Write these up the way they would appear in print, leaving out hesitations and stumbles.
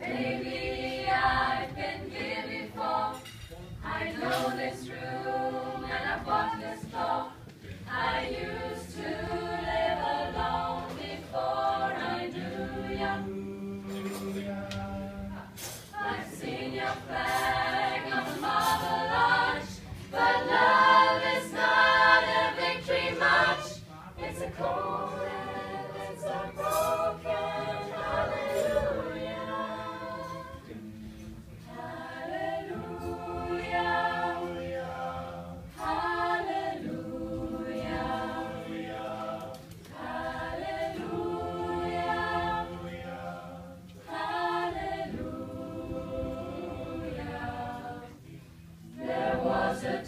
Maybe I've been here before. I know this room and I've walked this floor. I used to live alone before I knew you. I've seen your flag on the Marble Arch, but love is not a victory march. It's a cold and it's a broken hallelujah.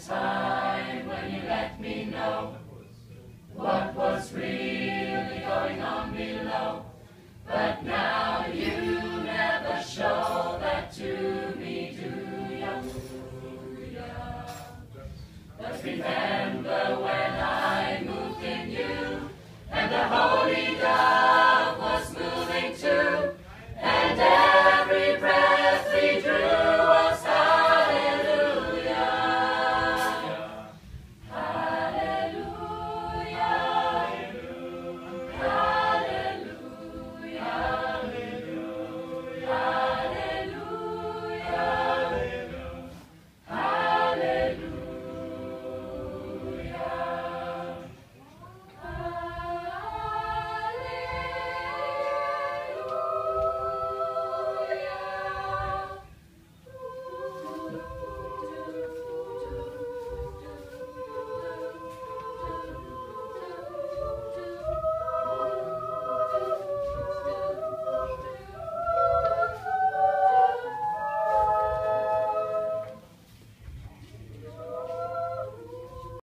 Time when you let me know what was really going on below, but now you never show that to me, do you? But remember